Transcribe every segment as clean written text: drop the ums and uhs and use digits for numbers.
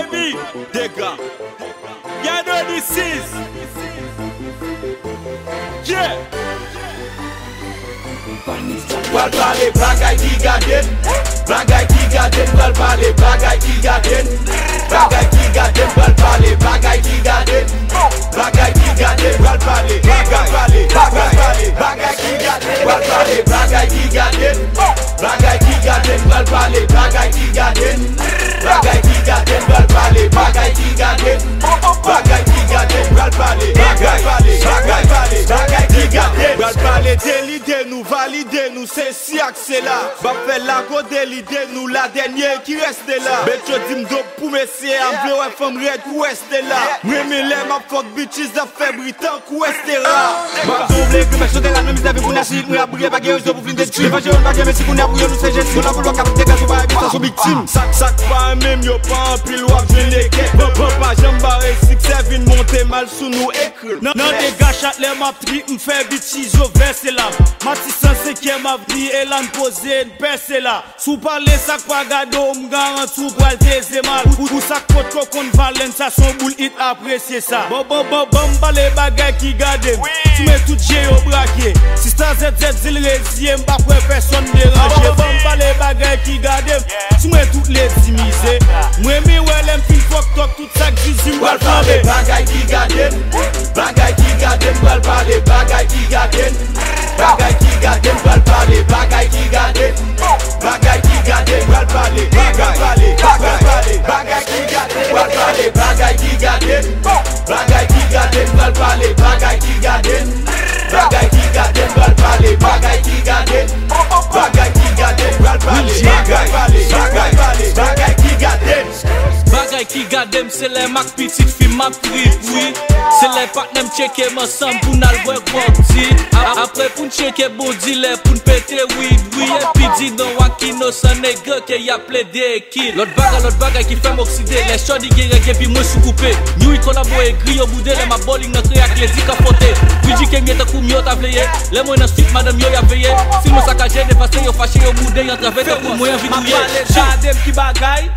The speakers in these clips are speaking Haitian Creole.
baby. Dega. You know this is. Yeah. Wal pale bagay ki gaden, bagay ki gaden, wal pale bagay ki gaden, bagay ki gaden, wal pale bagay ki gaden, bagay ki gaden, wal pale, bagay ki gaden, wal pale bagay ki gaden, bagay ki gaden, wal pale bagay ki gaden, bagay ki gaden, wal pale bagay ki gaden, bagay ki gaden, wal pale, bagay ki gaden, Wal pale delide nous, valide nous, c'est si c'est là. Va faire la go delide nous, la dernière qui reste là. Bet je dis m'dop pour messieurs, m'vle ouais femme red ou reste là. M'aime les ma fuck bitches a fait britannique ou reste là. Ma double que me sauter la nuit avec vous n'assis, nous abouiller pas guérir pour venir de tuer. Pas gérer pas guérir si vous n'abouiller nous c'est gestion la vouloir capter gaz ou pas habiter sur victime. Sac pas même yo pas en pile ou je les quête. Papa j'aime barrer 6 7 monter mal sous nous écrit. Non des gars chat les m'a pris m'fait bitches au verse là. Mati 105e avenue et l'an posé une perce là. Sous parler ça quoi gado m'garan tout pour le mal. Ou ça côte qu'on valent ça son boule hit apprécier ça. Bon les bagages qui gardent. Tu mets tout j'ai au braquet. Si ça ZZ il résime pas pour personne déranger. Bon les bagages qui gardent. Tu mets toutes les dimisés. Moi mais ouais l'aime fil fuck talk tout ça que j'usume wal pale bagay ki gaden, bagay ki gaden, wal pale bagay ki gaden, bagay ki gaden, wal pale bagay ki gaden, bagay ki gaden, wal pale bagay ki gaden, wal pale bagay ki gaden, bagay ki gaden, wal pale bagay ki gaden, bagay ki gaden, wal pale bagay ki gaden, bagay ki gaden, wal pale bagay ki gaden. Bagay ki gadem, c'est les mak petit film ma trip, oui. C'est les partners checker ensemble pour n'al voir parti. Après pour checker bon dealer pour péter weed, oui. Et puis dis non wakino sans nègre que y a plaidé kill. L'autre bagay qui fait m'oxyder, les chauds di guerre et puis moi sous coupé. Nous y collabore écrit au bout de ma bowling notre yak les zik à poter. Puis dis que mieux coup mieux t'avlé. Les moi dans suite madame yo y a veillé. Si mon saccagé dépassé yo fâché au bout de y entravé pour moi envie douiller. Gadem qui bagay,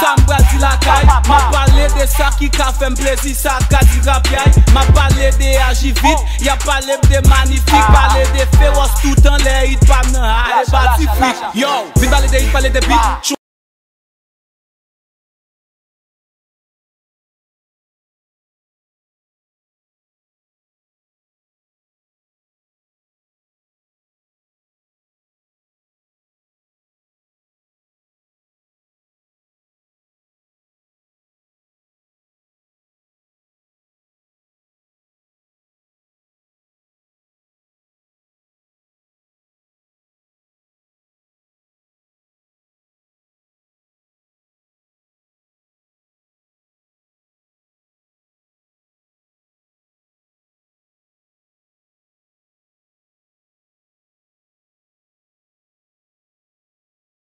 ça m'bradi la caille. Ma parlé de ça qui ka fait plaisir, ça ka di rapiaille. Ma parlé de agir vite, y'a parlé de magnifique. Parlé de féroce tout en l'air, il pas nan, allez bâti fric. Yo, vite parler de hit, parler de beat.